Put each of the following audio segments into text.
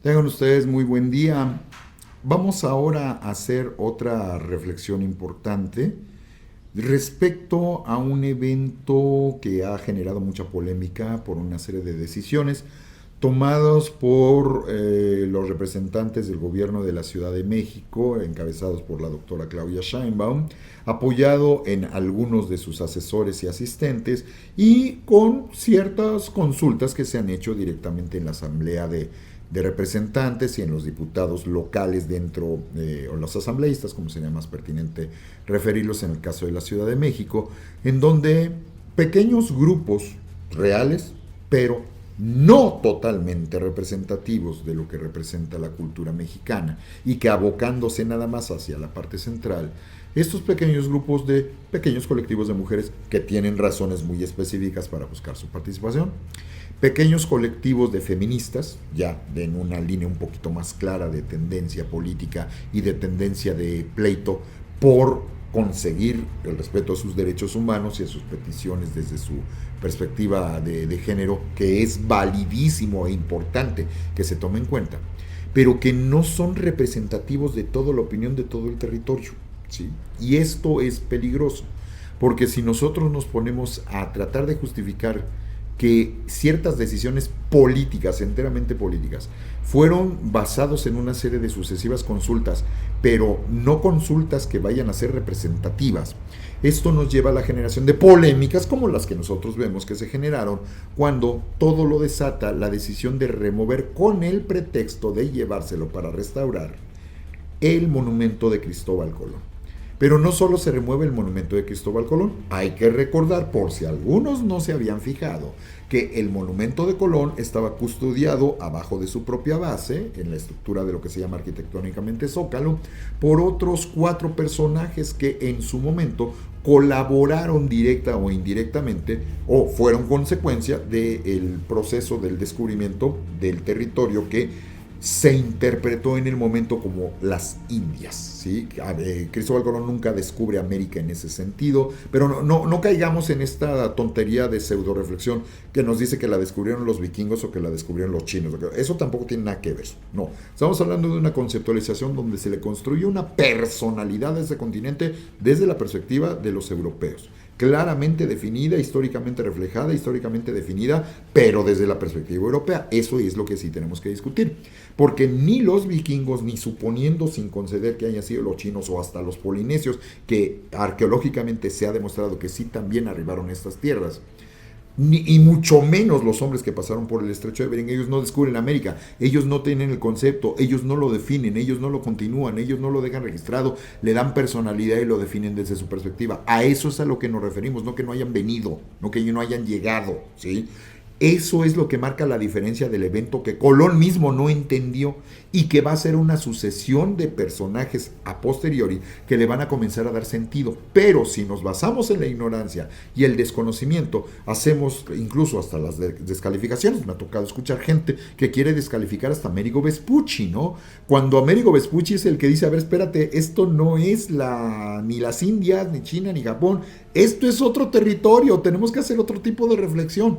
Tengan ustedes muy buen día. Vamos ahora a hacer otra reflexión importante respecto a un evento que ha generado mucha polémica por una serie de decisiones tomadas por los representantes del gobierno de la Ciudad de México, encabezados por la doctora Claudia Sheinbaum, apoyado en algunos de sus asesores y asistentes y con ciertas consultas que se han hecho directamente en la Asamblea de Representantes y en los diputados locales dentro, o los asambleístas, como sería más pertinente referirlos en el caso de la Ciudad de México, en donde pequeños grupos reales, pero no totalmente representativos de lo que representa la cultura mexicana y que abocándose nada más hacia la parte central, estos pequeños grupos de pequeños colectivos de mujeres que tienen razones muy específicas para buscar su participación, pequeños colectivos de feministas, ya en una línea un poquito más clara de tendencia política y de tendencia de pleito por conseguir el respeto a sus derechos humanos y a sus peticiones desde su perspectiva de género, que es validísimo e importante que se tome en cuenta, pero que no son representativos de toda la opinión de todo el territorio, ¿sí? Y esto es peligroso, porque si nosotros nos ponemos a tratar de justificar que ciertas decisiones políticas, enteramente políticas, fueron basados en una serie de sucesivas consultas, pero no consultas que vayan a ser representativas. Esto nos lleva a la generación de polémicas como las que nosotros vemos que se generaron cuando todo lo desata la decisión de remover con el pretexto de llevárselo para restaurar el monumento de Cristóbal Colón. Pero no solo se remueve el monumento de Cristóbal Colón, hay que recordar, por si algunos no se habían fijado, que el monumento de Colón estaba custodiado abajo de su propia base, en la estructura de lo que se llama arquitectónicamente Zócalo, por otros 4 personajes que en su momento colaboraron directa o indirectamente o fueron consecuencia del proceso del descubrimiento del territorio que se interpretó en el momento como las Indias, ¿sí? Cristóbal Colón nunca descubre América en ese sentido, pero no caigamos en esta tontería de pseudo reflexión que nos dice que la descubrieron los vikingos o que la descubrieron los chinos. Eso tampoco tiene nada que ver. No, estamos hablando de una conceptualización donde se le construye una personalidad de ese continente desde la perspectiva de los europeos, claramente definida, históricamente reflejada, históricamente definida, pero desde la perspectiva europea. Eso es lo que sí tenemos que discutir, porque ni los vikingos, ni suponiendo sin conceder que hayan sido los chinos o hasta los polinesios, que arqueológicamente se ha demostrado que sí también arribaron a estas tierras, y mucho menos los hombres que pasaron por el estrecho de Bering, ellos no descubren América, ellos no tienen el concepto, ellos no lo definen, ellos no lo continúan, ellos no lo dejan registrado, le dan personalidad y lo definen desde su perspectiva. A eso es a lo que nos referimos, no que no hayan venido, no que no hayan llegado, ¿sí? Eso es lo que marca la diferencia del evento que Colón mismo no entendió y que va a ser una sucesión de personajes a posteriori que le van a comenzar a dar sentido. Pero si nos basamos en la ignorancia y el desconocimiento, hacemos incluso hasta las descalificaciones. Me ha tocado escuchar gente que quiere descalificar hasta Amerigo Vespucci, ¿no? Cuando Amerigo Vespucci es el que dice, a ver, espérate, esto no es ni las Indias, ni China, ni Japón, esto es otro territorio, tenemos que hacer otro tipo de reflexión.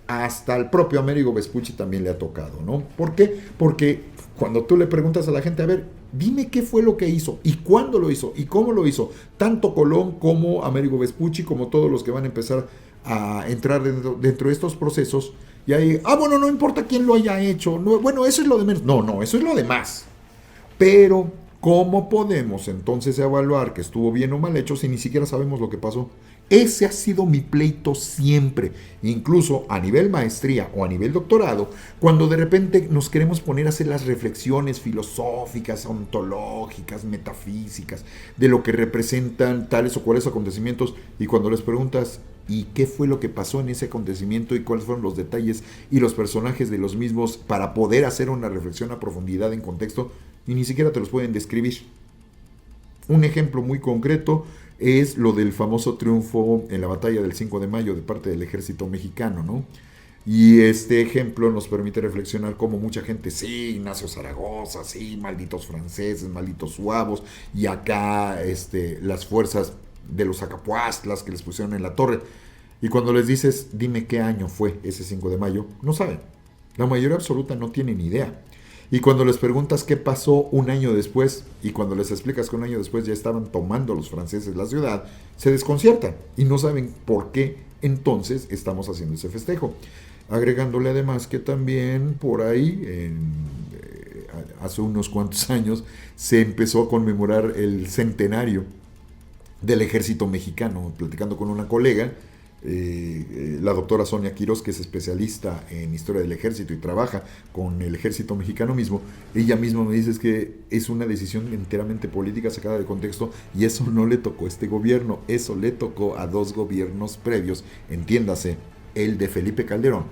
Hasta el propio Amerigo Vespucci también le ha tocado, ¿no? ¿Por qué? Porque cuando tú le preguntas a la gente, a ver, dime qué fue lo que hizo, y cuándo lo hizo, y cómo lo hizo, tanto Colón como Amerigo Vespucci, como todos los que van a empezar a entrar dentro de estos procesos, y ahí, bueno, no importa quién lo haya hecho, no, bueno, eso es lo de menos, no, eso es lo de más. Pero ¿Cómo podemos entonces evaluar que estuvo bien o mal hecho si ni siquiera sabemos lo que pasó? Ese ha sido mi pleito siempre, incluso a nivel maestría o a nivel doctorado, cuando de repente nos queremos poner a hacer las reflexiones filosóficas, ontológicas, metafísicas, de lo que representan tales o cuales acontecimientos, y cuando les preguntas, ¿y qué fue lo que pasó en ese acontecimiento y cuáles fueron los detalles y los personajes de los mismos para poder hacer una reflexión a profundidad en contexto? Y ni siquiera te los pueden describir. Un ejemplo muy concreto es lo del famoso triunfo en la batalla del 5 de mayo de parte del ejército mexicano, ¿no? Y este ejemplo nos permite reflexionar cómo mucha gente, sí, Ignacio Zaragoza, sí, malditos franceses, malditos suavos, y acá las fuerzas de los Acapuastlas que les pusieron en la torre. Y cuando les dices, dime qué año fue ese 5 de mayo, no saben. La mayoría absoluta no tiene ni idea. Y cuando les preguntas qué pasó un año después, y cuando les explicas que un año después ya estaban tomando los franceses la ciudad, se desconciertan y no saben por qué entonces estamos haciendo ese festejo. Agregándole además que también por ahí, hace unos cuantos años, se empezó a conmemorar el centenario del ejército mexicano, platicando con una colega, la doctora Sonia Quirós, que es especialista en historia del ejército y trabaja con el ejército mexicano mismo. Ella misma me dice que es una decisión enteramente política sacada de contexto, y eso no le tocó a este gobierno, eso le tocó a 2 gobiernos previos, entiéndase, el de Felipe Calderón,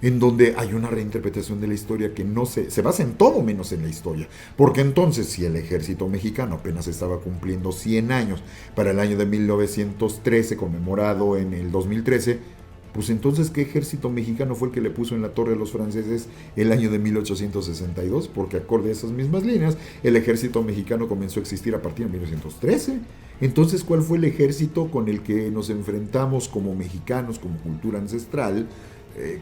en donde hay una reinterpretación de la historia que no se basa en todo menos en la historia. Porque entonces, si el ejército mexicano apenas estaba cumpliendo 100 años para el año de 1913, conmemorado en el 2013, pues entonces, ¿qué ejército mexicano fue el que le puso en la torre a los franceses el año de 1862? Porque acorde a esas mismas líneas, el ejército mexicano comenzó a existir a partir de 1913. Entonces, ¿cuál fue el ejército con el que nos enfrentamos como mexicanos, como cultura ancestral?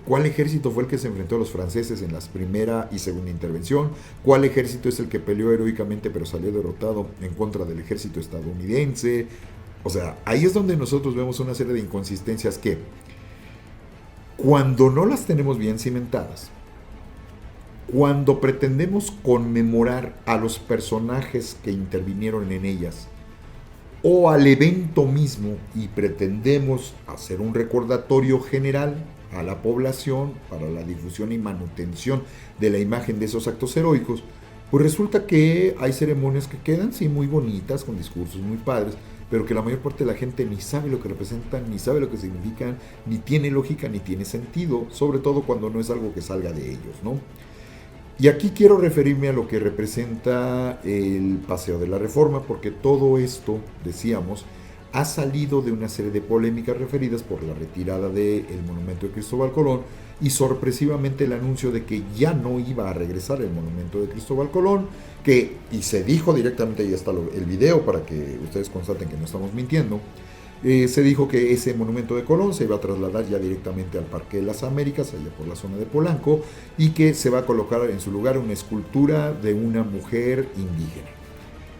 ¿Cuál ejército fue el que se enfrentó a los franceses en la primera y segunda intervención? ¿Cuál ejército es el que peleó heroicamente pero salió derrotado en contra del ejército estadounidense? O sea, ahí es donde nosotros vemos una serie de inconsistencias que, cuando no las tenemos bien cimentadas, cuando pretendemos conmemorar a los personajes que intervinieron en ellas, o al evento mismo, y pretendemos hacer un recordatorio general a la población para la difusión y manutención de la imagen de esos actos heroicos, pues resulta que hay ceremonias que quedan, sí, muy bonitas, con discursos muy padres, pero que la mayor parte de la gente ni sabe lo que representan, ni sabe lo que significan, ni tiene lógica, ni tiene sentido, sobre todo cuando no es algo que salga de ellos, ¿no? Y aquí quiero referirme a lo que representa el Paseo de la Reforma, porque todo esto, decíamos, ha salido de una serie de polémicas referidas por la retirada del monumento de Cristóbal Colón y sorpresivamente el anuncio de que ya no iba a regresar el monumento de Cristóbal Colón, y se dijo directamente, ahí está el video para que ustedes constaten que no estamos mintiendo. Se dijo que ese monumento de Colón se iba a trasladar ya directamente al Parque de las Américas, allá por la zona de Polanco, y que se va a colocar en su lugar una escultura de una mujer indígena,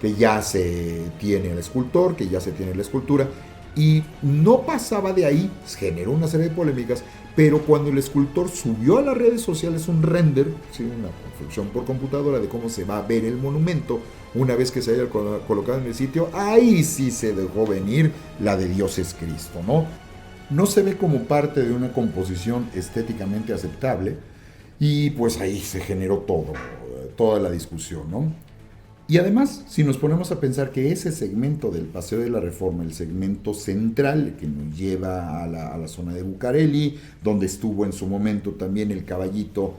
que ya se tiene el escultor, que ya se tiene la escultura, y no pasaba de ahí, generó una serie de polémicas, pero cuando el escultor subió a las redes sociales un render, ¿sí?, una construcción por computadora de cómo se va a ver el monumento una vez que se haya colocado en el sitio, ahí sí se dejó venir la de Dios es Cristo, ¿no? No se ve como parte de una composición estéticamente aceptable, y pues ahí se generó toda la discusión, ¿no? Y además, si nos ponemos a pensar que ese segmento del Paseo de la Reforma, el segmento central que nos lleva a la zona de Bucareli, donde estuvo en su momento también el caballito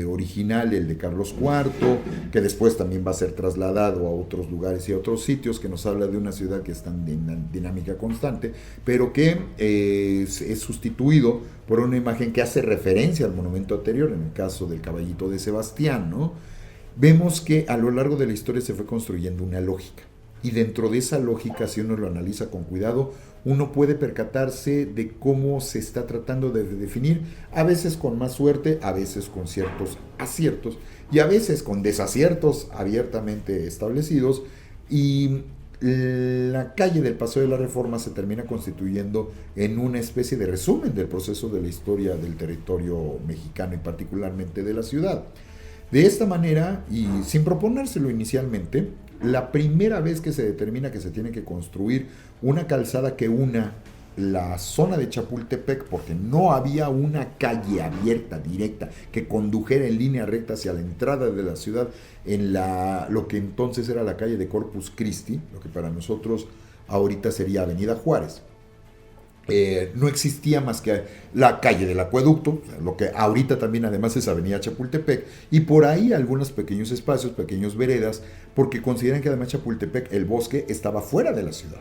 original, el de Carlos IV, que después también va a ser trasladado a otros lugares y a otros sitios, que nos habla de una ciudad que está en dinámica constante, pero que es sustituido por una imagen que hace referencia al monumento anterior, en el caso del caballito de Sebastián, ¿no? Vemos que a lo largo de la historia se fue construyendo una lógica, y dentro de esa lógica, si uno lo analiza con cuidado, uno puede percatarse de cómo se está tratando de definir, a veces con más suerte, a veces con ciertos aciertos, y a veces con desaciertos abiertamente establecidos, y la calle del Paseo de la Reforma se termina constituyendo en una especie de resumen del proceso de la historia del territorio mexicano y particularmente de la ciudad. De esta manera, y sin proponérselo inicialmente, la primera vez que se determina que se tiene que construir una calzada que una la zona de Chapultepec, porque no había una calle abierta, directa, que condujera en línea recta hacia la entrada de la ciudad en lo que entonces era la calle de Corpus Christi, lo que para nosotros ahorita sería Avenida Juárez. No existía más que la calle del acueducto, lo que ahorita también además es Avenida Chapultepec, y por ahí algunos pequeños espacios, pequeños veredas, porque consideran que además Chapultepec, el bosque, estaba fuera de la ciudad.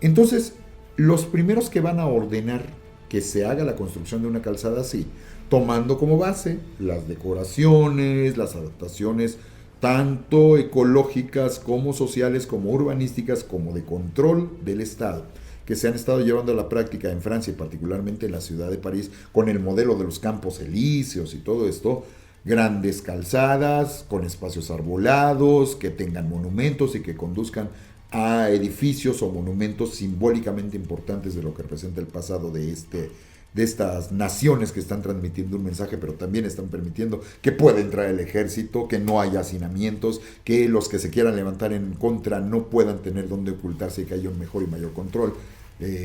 Entonces, los primeros que van a ordenar que se haga la construcción de una calzada así, tomando como base las decoraciones, las adaptaciones tanto ecológicas como sociales, como urbanísticas, como de control del Estado, que se han estado llevando a la práctica en Francia y particularmente en la ciudad de París, con el modelo de los campos elíseos y todo esto, grandes calzadas, con espacios arbolados, que tengan monumentos y que conduzcan a edificios o monumentos simbólicamente importantes de lo que representa el pasado de estas naciones que están transmitiendo un mensaje, pero también están permitiendo que pueda entrar el ejército, que no haya hacinamientos, que los que se quieran levantar en contra no puedan tener dónde ocultarse y que haya un mejor y mayor control.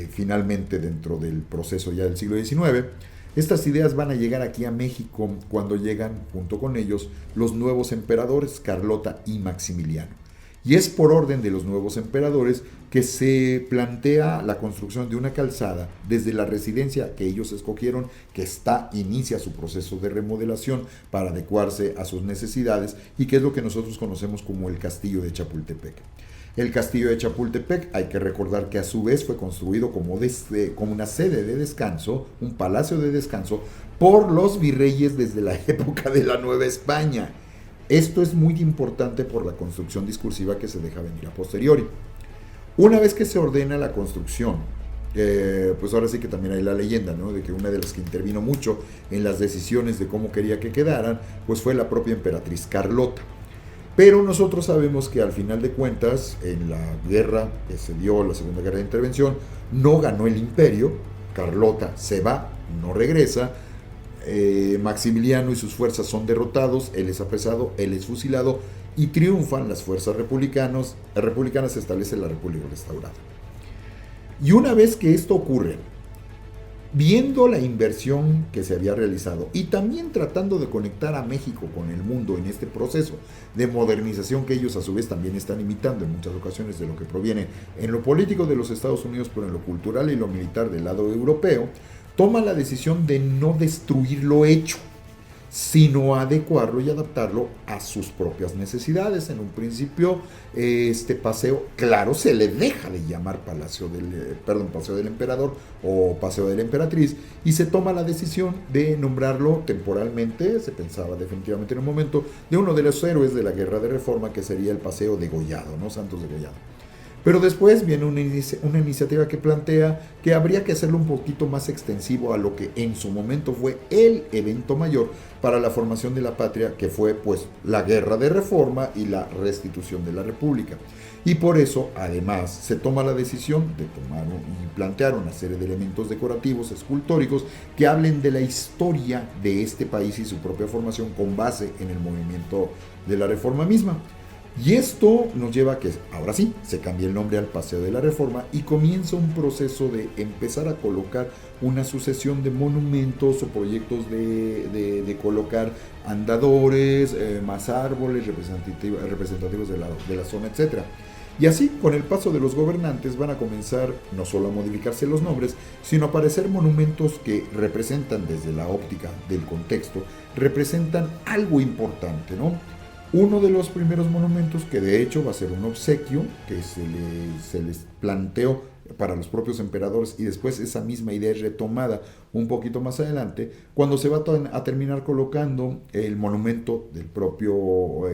Finalmente, dentro del proceso ya del siglo XIX, estas ideas van a llegar aquí a México cuando llegan junto con ellos los nuevos emperadores, Carlota y Maximiliano. Y es por orden de los nuevos emperadores que se plantea la construcción de una calzada desde la residencia que ellos escogieron, que inicia su proceso de remodelación para adecuarse a sus necesidades y que es lo que nosotros conocemos como el Castillo de Chapultepec. El Castillo de Chapultepec, hay que recordar que a su vez fue construido como una sede de descanso, un palacio de descanso, por los virreyes desde la época de la Nueva España. Esto es muy importante por la construcción discursiva que se deja venir a posteriori. Una vez que se ordena la construcción, pues ahora sí que también hay la leyenda, ¿no?, de que una de las que intervino mucho en las decisiones de cómo quería que quedaran, pues fue la propia emperatriz Carlota. Pero nosotros sabemos que al final de cuentas, en la guerra que se dio, la Segunda Guerra de Intervención, no ganó el imperio, Carlota se va, no regresa, Maximiliano y sus fuerzas son derrotados, él es apresado, él es fusilado y triunfan las fuerzas republicanas, se establece la República restaurada. Y una vez que esto ocurre, viendo la inversión que se había realizado y también tratando de conectar a México con el mundo en este proceso de modernización que ellos a su vez también están imitando en muchas ocasiones de lo que proviene en lo político de los Estados Unidos, pero en lo cultural y lo militar del lado europeo, toma la decisión de no destruir lo hecho, sino adecuarlo y adaptarlo a sus propias necesidades. En un principio, este paseo, claro, se le deja de llamar Paseo del Emperador o Paseo de la Emperatriz, y se toma la decisión de nombrarlo temporalmente, se pensaba definitivamente en un momento, de uno de los héroes de la Guerra de Reforma, que sería el Paseo Degollado, ¿no? Santos Degollado. Pero después viene una iniciativa que plantea que habría que hacerlo un poquito más extensivo a lo que en su momento fue el evento mayor para la formación de la patria, que fue pues la Guerra de Reforma y la restitución de la República. Y por eso, además, se toma la decisión de tomar y plantear una serie de elementos decorativos, escultóricos, que hablen de la historia de este país y su propia formación con base en el movimiento de la Reforma misma. Y esto nos lleva a que, ahora sí, se cambie el nombre al Paseo de la Reforma y comienza un proceso de empezar a colocar una sucesión de monumentos o proyectos de colocar andadores, más árboles representativos de la zona, etc. Y así, con el paso de los gobernantes, van a comenzar no solo a modificarse los nombres, sino a aparecer monumentos que representan, desde la óptica del contexto, representan algo importante, ¿no? Uno de los primeros monumentos, que de hecho va a ser un obsequio que se les planteó para los propios emperadores, y después esa misma idea es retomada un poquito más adelante, cuando se va a terminar colocando el monumento del propio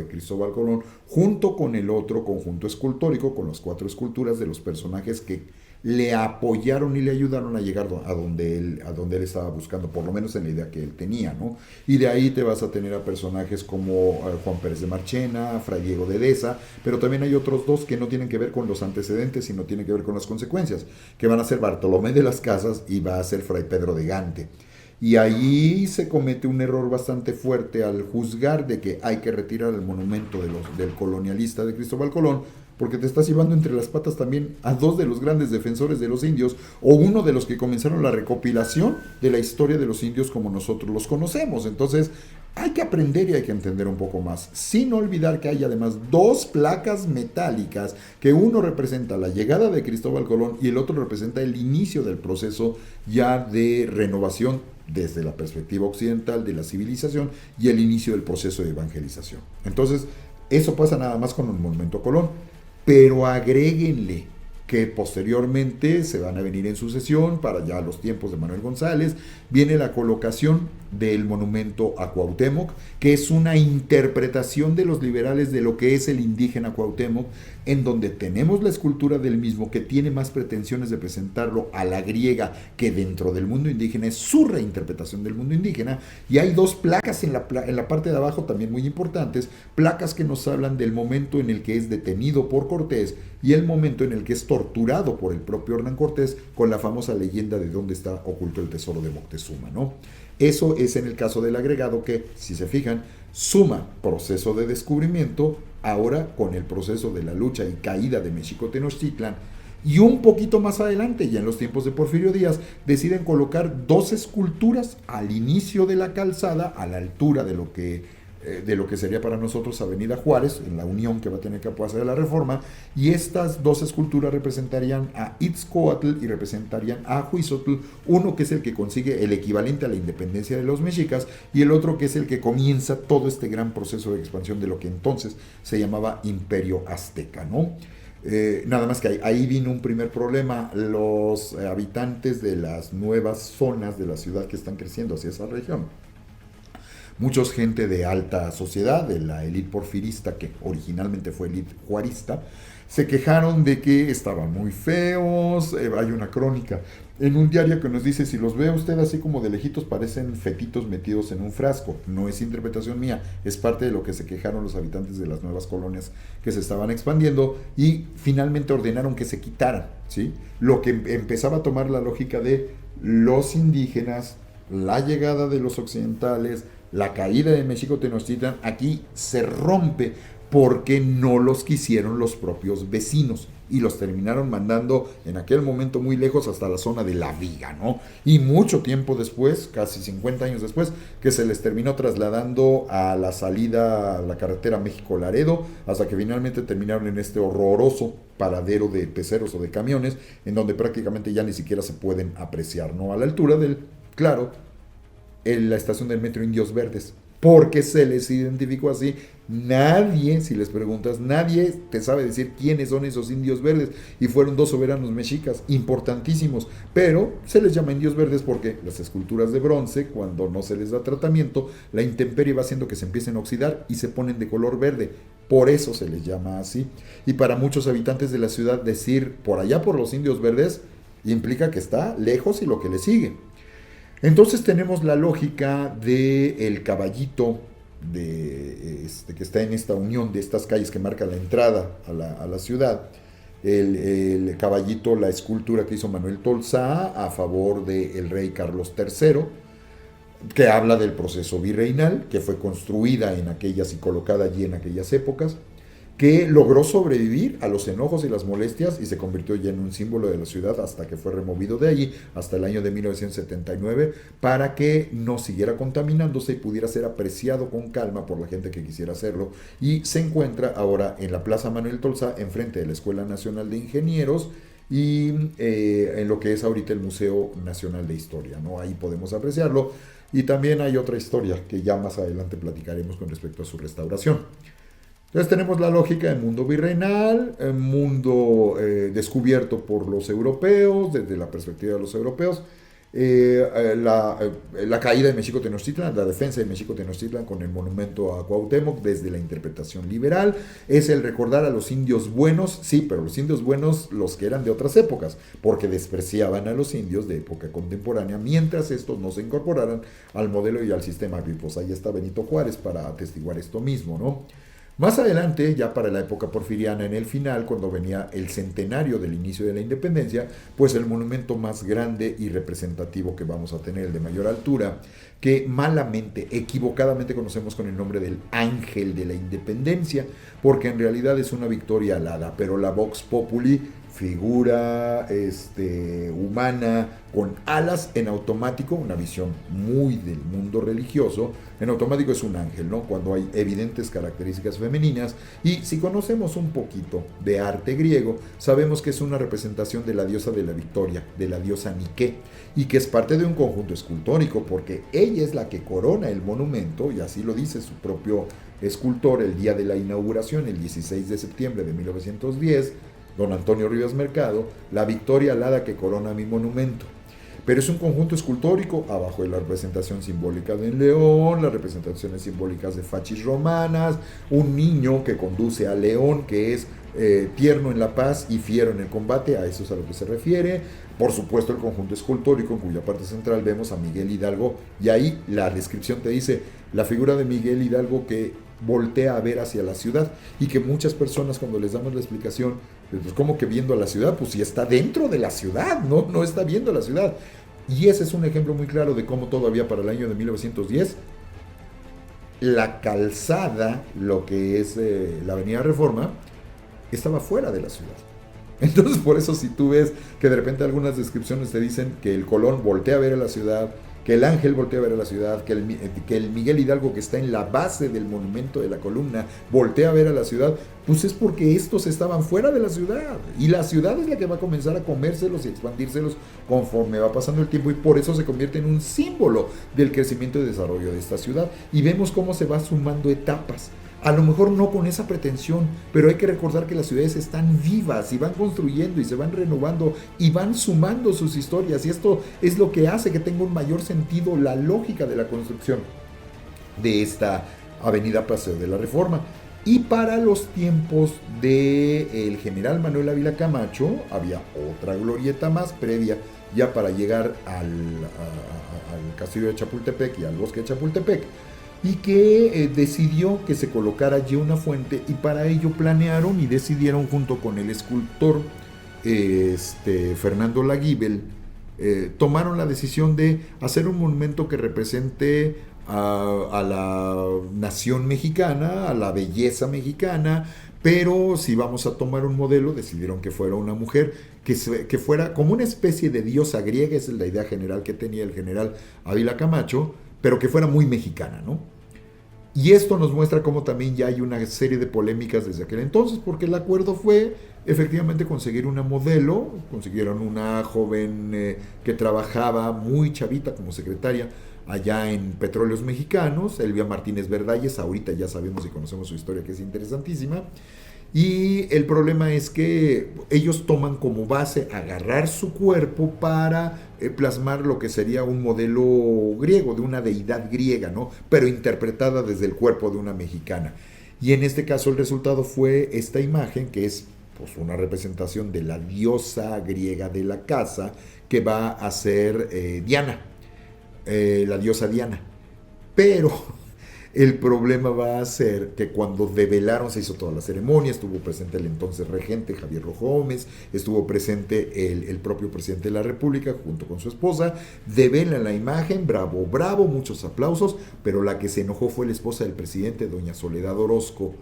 Cristóbal Colón, junto con el otro conjunto escultórico, con las 4 esculturas de los personajes que le apoyaron y le ayudaron a llegar a donde él estaba buscando, por lo menos en la idea que él tenía, ¿no? Y de ahí te vas a tener a personajes como Juan Pérez de Marchena, Fray Diego de Deza, pero también hay otros 2 que no tienen que ver con los antecedentes, sino tienen que ver con las consecuencias, que van a ser Bartolomé de las Casas y va a ser Fray Pedro de Gante. Y ahí se comete un error bastante fuerte al juzgar de que hay que retirar el monumento del colonialista de Cristóbal Colón, porque te estás llevando entre las patas también a dos de los grandes defensores de los indios, o uno de los que comenzaron la recopilación de la historia de los indios como nosotros los conocemos. Entonces, hay que aprender y hay que entender un poco más, sin olvidar que hay además dos placas metálicas, que uno representa la llegada de Cristóbal Colón y el otro representa el inicio del proceso ya de renovación desde la perspectiva occidental de la civilización y el inicio del proceso de evangelización. Entonces, eso pasa nada más con el monumento a Colón, pero agréguenle que posteriormente se van a venir en sucesión para ya los tiempos de Manuel González, viene la colocación del monumento a Cuauhtémoc, que es una interpretación de los liberales de lo que es el indígena Cuauhtémoc, en donde tenemos la escultura del mismo que tiene más pretensiones de presentarlo a la griega, que dentro del mundo indígena es su reinterpretación del mundo indígena, y hay dos placas en la parte de abajo también muy importantes, placas que nos hablan del momento en el que es detenido por Cortés y el momento en el que es torturado por el propio Hernán Cortés, con la famosa leyenda de dónde está oculto el tesoro de Moctezuma, ¿no? Eso es en el caso del agregado que, si se fijan, suma proceso de descubrimiento ahora con el proceso de la lucha y caída de Mexico-Tenochtitlan, y un poquito más adelante, ya en los tiempos de Porfirio Díaz, deciden colocar dos esculturas al inicio de la calzada, a la altura de lo que sería para nosotros Avenida Juárez, en la unión que va a tener que hacer la Reforma, y estas dos esculturas representarían a Itzcoatl y representarían a Huizotl, uno que es el que consigue el equivalente a la independencia de los mexicas, y el otro que es el que comienza todo este gran proceso de expansión de lo que entonces se llamaba Imperio Azteca, ¿no? Nada más que ahí vino un primer problema. Los habitantes de las nuevas zonas de la ciudad que están creciendo hacia esa región, muchos gente de alta sociedad, de la élite porfirista, que originalmente fue élite juarista, se quejaron de que estaban muy feos. Hay una crónica en un diario que nos dice: si los ve usted así como de lejitos, parecen fetitos metidos en un frasco. No es interpretación mía, es parte de lo que se quejaron los habitantes de las nuevas colonias que se estaban expandiendo, y finalmente ordenaron que se quitaran, ¿sí? Lo que empezaba a tomar la lógica de los indígenas, la llegada de los occidentales, la caída de México-Tenochtitlan, aquí se rompe porque no los quisieron los propios vecinos y los terminaron mandando en aquel momento muy lejos hasta la zona de La Viga, ¿no? Y mucho tiempo después, casi 50 años después, que se les terminó trasladando a la salida a la carretera México-Laredo, hasta que finalmente terminaron en este horroroso paradero de peceros o de camiones, en donde prácticamente ya ni siquiera se pueden apreciar, ¿no? A la altura del, claro, en la estación del metro Indios Verdes, porque se les identificó así. Nadie, si les preguntas, nadie te sabe decir quiénes son esos indios verdes, y fueron dos soberanos mexicas importantísimos, pero se les llama indios verdes porque las esculturas de bronce, cuando no se les da tratamiento, la intemperie va haciendo que se empiecen a oxidar y se ponen de color verde. Por eso se les llama así. Y para muchos habitantes de la ciudad, decir por allá por los indios verdes implica que está lejos y lo que le sigue. Entonces tenemos la lógica del caballito que está en esta unión de estas calles que marca la entrada a la ciudad. El caballito, la escultura que hizo Manuel Tolsá a favor del rey Carlos III, que habla del proceso virreinal, que fue construida en aquellas y colocada allí en aquellas épocas, que logró sobrevivir a los enojos y las molestias y se convirtió ya en un símbolo de la ciudad hasta que fue removido de allí, hasta el año de 1979, para que no siguiera contaminándose y pudiera ser apreciado con calma por la gente que quisiera hacerlo. Y se encuentra ahora en la Plaza Manuel Tolsá, enfrente de la Escuela Nacional de Ingenieros, y en lo que es ahorita el Museo Nacional de Historia, ¿no? Ahí podemos apreciarlo. Y también hay otra historia que ya más adelante platicaremos con respecto a su restauración. Entonces tenemos la lógica del mundo virreinal, el mundo descubierto por los europeos, desde la perspectiva de los europeos, la caída de México-Tenochtitlan, la defensa de México-Tenochtitlan con el monumento a Cuauhtémoc desde la interpretación liberal, es el recordar a los indios buenos, sí, pero los indios buenos los que eran de otras épocas, porque despreciaban a los indios de época contemporánea, mientras estos no se incorporaran al modelo y al sistema. Pues ahí está Benito Juárez para atestiguar esto mismo, ¿no? Más adelante, ya para la época porfiriana, en el final, cuando venía el centenario del inicio de la independencia, pues el monumento más grande y representativo que vamos a tener, el de mayor altura, que malamente, equivocadamente conocemos con el nombre del Ángel de la Independencia, porque en realidad es una victoria alada, pero la Vox Populi, figura humana con alas en automático, una visión muy del mundo religioso, en automático es un ángel, ¿no? Cuando hay evidentes características femeninas, y si conocemos un poquito de arte griego, sabemos que es una representación de la diosa de la victoria, de la diosa Nike, y que es parte de un conjunto escultórico, porque ella es la que corona el monumento, y así lo dice su propio escultor el día de la inauguración, el 16 de septiembre de 1910, don Antonio Rivas Mercado, la victoria alada que corona mi monumento. Pero es un conjunto escultórico, abajo de la representación simbólica de un león, las representaciones simbólicas de fachis romanas, un niño que conduce al león, que es tierno en la paz y fiero en el combate, a eso es a lo que se refiere. Por supuesto, el conjunto escultórico, en cuya parte central vemos a Miguel Hidalgo, y ahí la descripción te dice, la figura de Miguel Hidalgo que voltea a ver hacia la ciudad, y que muchas personas cuando les damos la explicación, pues ¿cómo que viendo a la ciudad? Pues si está dentro de la ciudad, no está viendo la ciudad. Y ese es un ejemplo muy claro de cómo todavía para el año de 1910 la calzada, lo que es la Avenida Reforma, estaba fuera de la ciudad. Entonces por eso si tú ves que de repente algunas descripciones te dicen que el Colón voltea a ver a la ciudad, que el Ángel voltea a ver a la ciudad, que el Miguel Hidalgo que está en la base del monumento de la columna voltea a ver a la ciudad, pues es porque estos estaban fuera de la ciudad, y la ciudad es la que va a comenzar a comérselos y expandírselos conforme va pasando el tiempo, y por eso se convierte en un símbolo del crecimiento y desarrollo de esta ciudad, y vemos cómo se va sumando etapas. A lo mejor no con esa pretensión, pero hay que recordar que las ciudades están vivas y van construyendo y se van renovando y van sumando sus historias, y esto es lo que hace que tenga un mayor sentido la lógica de la construcción de esta avenida Paseo de la Reforma. Y para los tiempos del general Manuel Ávila Camacho había otra glorieta más previa ya para llegar al castillo de Chapultepec y al bosque de Chapultepec, y que decidió que se colocara allí una fuente, y para ello planearon y decidieron junto con el escultor Fernando Laguibel, tomaron la decisión de hacer un monumento que represente a la nación mexicana, a la belleza mexicana, pero si vamos a tomar un modelo, decidieron que fuera una mujer, que fuera como una especie de diosa griega, esa es la idea general que tenía el general Ávila Camacho, pero que fuera muy mexicana, ¿no? Y esto nos muestra cómo también ya hay una serie de polémicas desde aquel entonces, porque el acuerdo fue efectivamente conseguir una modelo, consiguieron una joven que trabajaba muy chavita como secretaria allá en Petróleos Mexicanos, Elvia Martínez Verdalles, ahorita ya sabemos y conocemos su historia, que es interesantísima. Y el problema es que ellos toman como base agarrar su cuerpo para plasmar lo que sería un modelo griego, de una deidad griega, ¿no? Pero interpretada desde el cuerpo de una mexicana. Y en este caso el resultado fue esta imagen, que es pues una representación de la diosa griega de la casa, que va a ser Diana, la diosa Diana. Pero el problema va a ser que cuando develaron, se hizo toda la ceremonia, estuvo presente el entonces regente Javier Rojo Gómez, estuvo presente el propio presidente de la República junto con su esposa, develan la imagen, bravo, bravo, muchos aplausos, pero la que se enojó fue la esposa del presidente, doña Soledad Orozco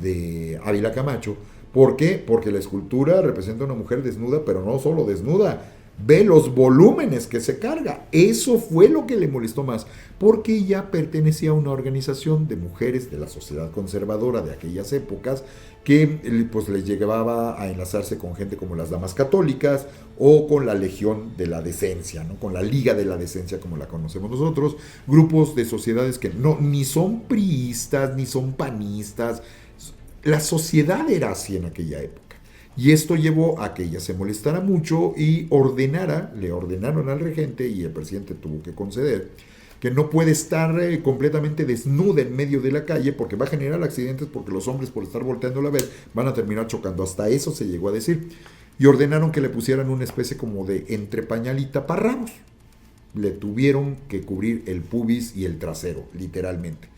de Ávila Camacho. ¿Por qué? Porque la escultura representa a una mujer desnuda, pero no solo desnuda, ve los volúmenes que se carga. Eso fue lo que le molestó más, porque ella pertenecía a una organización de mujeres de la sociedad conservadora de aquellas épocas, que pues les llevaba a enlazarse con gente como las Damas Católicas o con la Legión de la Decencia, ¿no? Con la Liga de la Decencia, como la conocemos nosotros, grupos de sociedades que no, ni son priistas, ni son panistas. La sociedad era así en aquella época. Y esto llevó a que ella se molestara mucho y le ordenaron al regente, y el presidente tuvo que conceder, que no puede estar completamente desnuda en medio de la calle porque va a generar accidentes, porque los hombres por estar volteándola a ver van a terminar chocando. Hasta eso se llegó a decir. Y ordenaron que le pusieran una especie como de entrepañal y taparrabos. Le tuvieron que cubrir el pubis y el trasero, literalmente.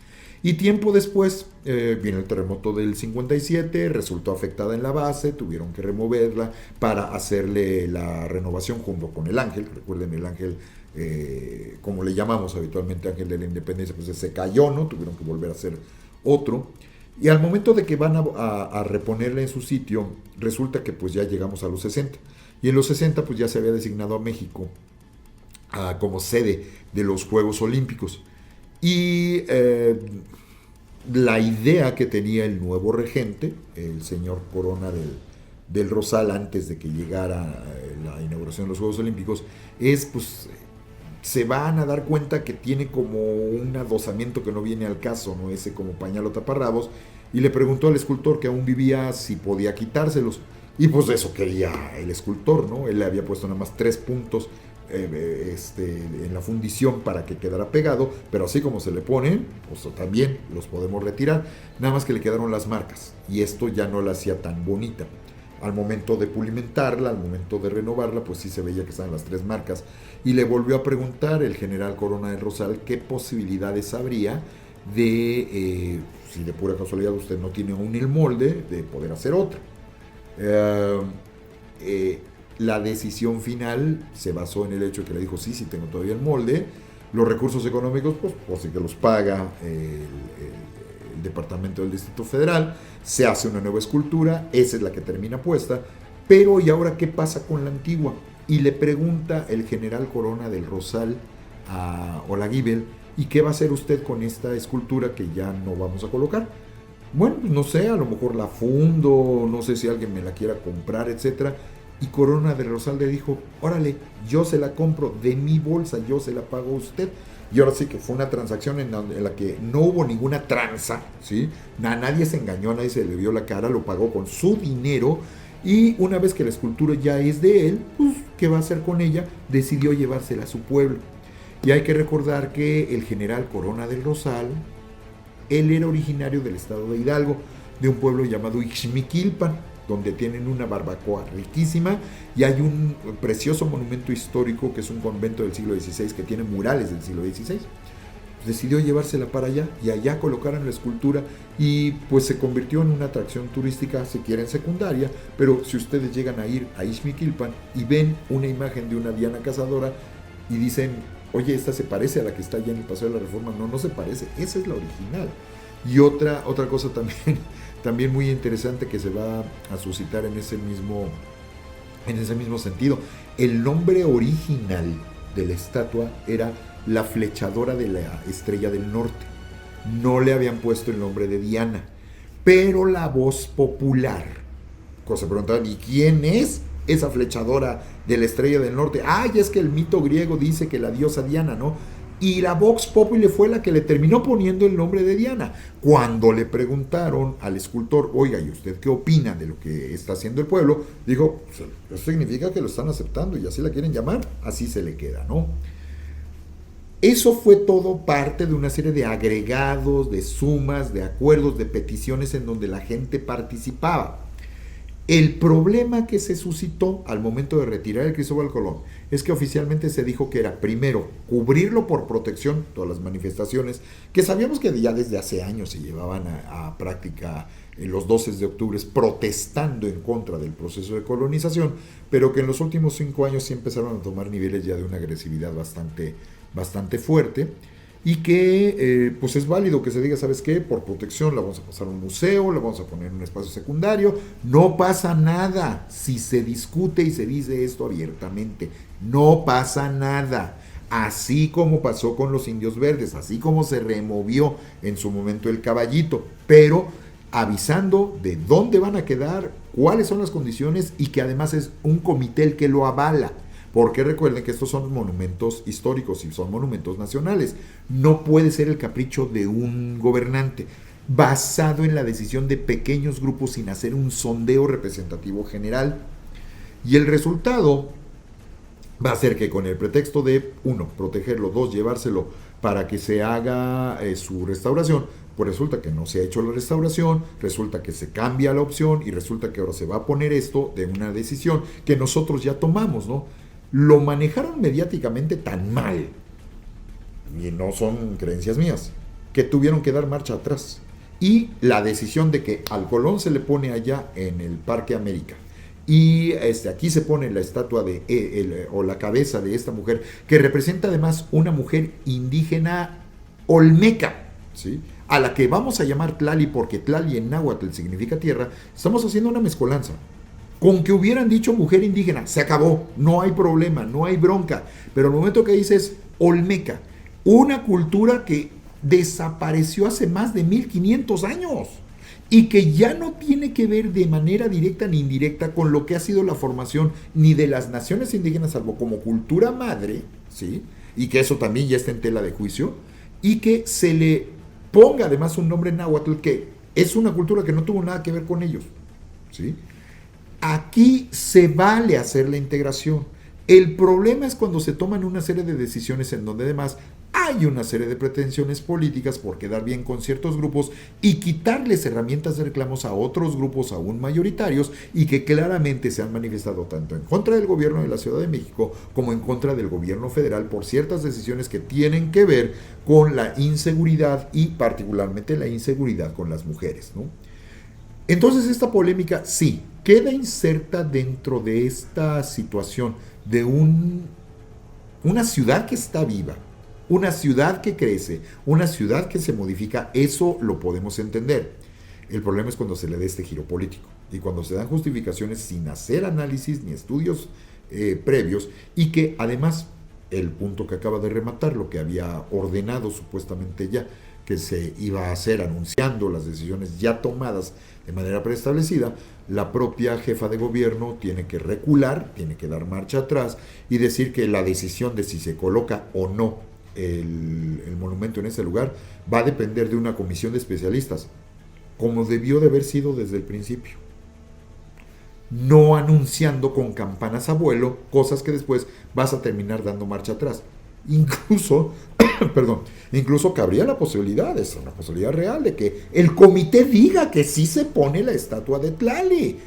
Y tiempo después viene el terremoto del 57, resultó afectada en la base, tuvieron que removerla para hacerle la renovación junto con el Ángel. Recuerden, el Ángel, como le llamamos habitualmente Ángel de la Independencia, pues se cayó, ¿no? Tuvieron que volver a hacer otro. Y al momento de que van a reponerle en su sitio, resulta que pues ya llegamos a los 60. Y en los 60 pues ya se había designado a México como sede de los Juegos Olímpicos. Y la idea que tenía el nuevo regente, el señor Corona del Rosal, antes de que llegara la inauguración de los Juegos Olímpicos, es pues se van a dar cuenta que tiene como un adosamiento que no viene al caso, ¿no? Ese como pañal o taparrabos, y le preguntó al escultor que aún vivía si podía quitárselos. Y pues eso quería el escultor, ¿no? Él le había puesto nada más 3 puntos en la fundición para que quedara pegado, pero así como se le ponen, pues también los podemos retirar, nada más que le quedaron las marcas, y esto ya no la hacía tan bonita. Al momento de pulimentarla, al momento de renovarla, pues sí se veía que estaban las 3 marcas, y le volvió a preguntar el general Corona del Rosal qué posibilidades habría de, si de pura casualidad usted no tiene aún el molde, de poder hacer otra. Eh, eh, la decisión final se basó en el hecho de que le dijo, sí, sí tengo todavía el molde, los recursos económicos, pues por si que los paga el Departamento del Distrito Federal, se hace una nueva escultura, esa es la que termina puesta, pero ¿y ahora qué pasa con la antigua? Y le pregunta el general Corona del Rosal a Olaguibel, ¿y qué va a hacer usted con esta escultura que ya no vamos a colocar? Bueno, pues no sé, a lo mejor la fundo, no sé si alguien me la quiera comprar, etcétera. Y Corona del Rosal le dijo, órale, yo se la compro de mi bolsa, yo se la pago a usted. Y ahora sí que fue una transacción en la que no hubo ninguna tranza, ¿sí? Nadie se engañó, nadie se le vio la cara, lo pagó con su dinero. Y una vez que la escultura ya es de él, pues, ¿qué va a hacer con ella? Decidió llevársela a su pueblo. Y hay que recordar que el general Corona del Rosal, él era originario del estado de Hidalgo, de un pueblo llamado Ixmiquilpan, donde tienen una barbacoa riquísima y hay un precioso monumento histórico que es un convento del siglo XVI que tiene murales del siglo XVI. Decidió llevársela para allá y allá colocaron la escultura y pues se convirtió en una atracción turística, si quieren secundaria, pero si ustedes llegan a ir a Ixmiquilpan y ven una imagen de una Diana Cazadora y dicen, oye, esta se parece a la que está allá en el Paseo de la Reforma, no, no se parece, esa es la original. Y otra cosa también muy interesante que se va a suscitar en ese mismo sentido. El nombre original de la estatua era la flechadora de la Estrella del Norte. No le habían puesto el nombre de Diana. Pero la voz popular, se preguntaban, ¿y quién es esa flechadora de la Estrella del Norte? Ay, es que el mito griego dice que la diosa Diana, ¿no? Y la Vox Populi fue la que le terminó poniendo el nombre de Diana. Cuando le preguntaron al escultor, oiga, ¿y usted qué opina de lo que está haciendo el pueblo? Dijo, pues, eso significa que lo están aceptando y así la quieren llamar, así se le queda, ¿no? Eso fue todo parte de una serie de agregados, de sumas, de acuerdos, de peticiones en donde la gente participaba. El problema que se suscitó al momento de retirar el Cristóbal Colón es que oficialmente se dijo que era, primero, cubrirlo por protección, todas las manifestaciones, que sabíamos que ya desde hace años se llevaban a práctica en los 12 de octubre protestando en contra del proceso de colonización, pero que en los últimos 5 años sí empezaron a tomar niveles ya de una agresividad bastante fuerte. Y que pues es válido que se diga, ¿sabes qué? Por protección la vamos a pasar a un museo, la vamos a poner en un espacio secundario, no pasa nada si se discute y se dice esto abiertamente, no pasa nada, así como pasó con los indios verdes, así como se removió en su momento el caballito, pero avisando de dónde van a quedar, cuáles son las condiciones y que además es un comité el que lo avala. Porque recuerden que estos son monumentos históricos y son monumentos nacionales. No puede ser el capricho de un gobernante basado en la decisión de pequeños grupos sin hacer un sondeo representativo general. Y el resultado va a ser que con el pretexto de, 1, protegerlo, 2, llevárselo para que se haga su restauración, pues resulta que no se ha hecho la restauración, resulta que se cambia la opción y resulta que ahora se va a poner esto de una decisión que nosotros ya tomamos, ¿no? Lo manejaron mediáticamente tan mal, y no son creencias mías, que tuvieron que dar marcha atrás. Y la decisión de que al Colón se le pone allá en el Parque América. Y aquí se pone la estatua o la cabeza de esta mujer, que representa además una mujer indígena olmeca, ¿sí? A la que vamos a llamar Tlali, porque Tlali en náhuatl significa tierra. Estamos haciendo una mezcolanza. Con que hubieran dicho mujer indígena, se acabó, no hay problema, no hay bronca. Pero el momento que dices olmeca, una cultura que desapareció hace más de 1500 años y que ya no tiene que ver de manera directa ni indirecta con lo que ha sido la formación ni de las naciones indígenas, salvo como cultura madre, ¿sí? Y que eso también ya está en tela de juicio, y que se le ponga además un nombre en náhuatl que es una cultura que no tuvo nada que ver con ellos, ¿sí? Aquí se vale hacer la integración. El problema es cuando se toman una serie de decisiones en donde además hay una serie de pretensiones políticas por quedar bien con ciertos grupos y quitarles herramientas de reclamos a otros grupos aún mayoritarios y que claramente se han manifestado tanto en contra del gobierno de la Ciudad de México como en contra del gobierno federal por ciertas decisiones que tienen que ver con la inseguridad y particularmente la inseguridad con las mujeres, ¿no? Entonces esta polémica sí queda inserta dentro de esta situación de una ciudad que está viva, una ciudad que crece, una ciudad que se modifica. Eso lo podemos entender. El problema es cuando se le da este giro político y cuando se dan justificaciones sin hacer análisis ni estudios previos, y que además el punto que acaba de rematar, lo que había ordenado supuestamente ya que se iba a hacer anunciando las decisiones ya tomadas de manera preestablecida, la propia jefa de gobierno tiene que recular, tiene que dar marcha atrás y decir que la decisión de si se coloca o no el monumento en ese lugar va a depender de una comisión de especialistas, como debió de haber sido desde el principio. No anunciando con campanas a vuelo cosas que después vas a terminar dando marcha atrás. Incluso, perdón, incluso cabría la posibilidad, es una posibilidad real, de que el comité diga que sí se pone la estatua de Tlali.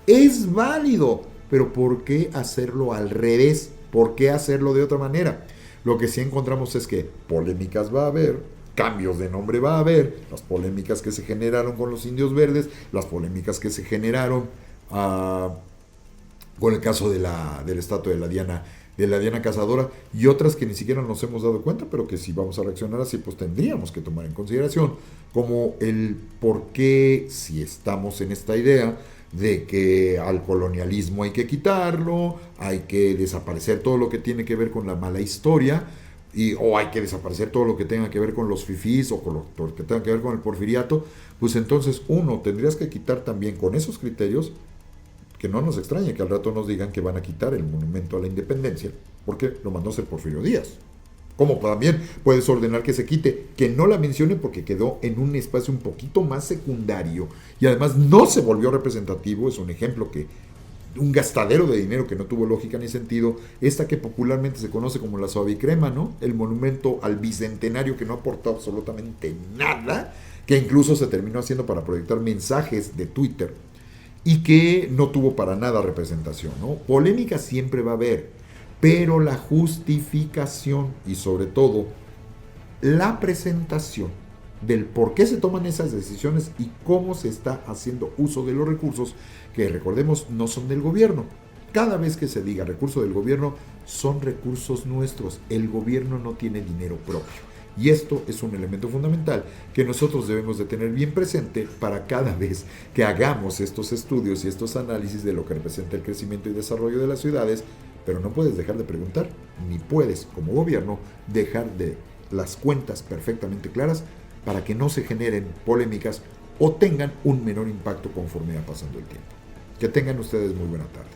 Es válido, pero ¿por qué hacerlo al revés? ¿Por qué hacerlo de otra manera? Lo que sí encontramos es que polémicas va a haber, cambios de nombre va a haber, las polémicas que se generaron con los indios verdes, las polémicas que se generaron con el caso de la estatua de la Diana Cazadora, y otras que ni siquiera nos hemos dado cuenta, pero que si vamos a reaccionar así, pues tendríamos que tomar en consideración, como el por qué, si estamos en esta idea de que al colonialismo hay que quitarlo, hay que desaparecer todo lo que tiene que ver con la mala historia, o hay que desaparecer todo lo que tenga que ver con los fifís o con lo que tenga que ver con el porfiriato, pues entonces tendrías que quitar también con esos criterios, que no nos extrañe que al rato nos digan que van a quitar el monumento a la independencia porque lo mandó a hacer Porfirio Díaz. Como también puedes ordenar que se quite, que no la mencione porque quedó en un espacio un poquito más secundario y además no se volvió representativo. Es un ejemplo que un gastadero de dinero que no tuvo lógica ni sentido, esta que popularmente se conoce como la suavicrema, ¿no? El monumento al bicentenario que no aportó absolutamente nada, que incluso se terminó haciendo para proyectar mensajes de Twitter y que no tuvo para nada representación, ¿no? Polémica siempre va a haber, pero la justificación y sobre todo la presentación del por qué se toman esas decisiones y cómo se está haciendo uso de los recursos, que recordemos no son del gobierno. Cada vez que se diga recurso del gobierno, son recursos nuestros. El gobierno no tiene dinero propio. Y esto es un elemento fundamental que nosotros debemos de tener bien presente para cada vez que hagamos estos estudios y estos análisis de lo que representa el crecimiento y desarrollo de las ciudades, pero no puedes dejar de preguntar, ni puedes como gobierno dejar de las cuentas perfectamente claras para que no se generen polémicas o tengan un menor impacto conforme va pasando el tiempo. Que tengan ustedes muy buena tarde.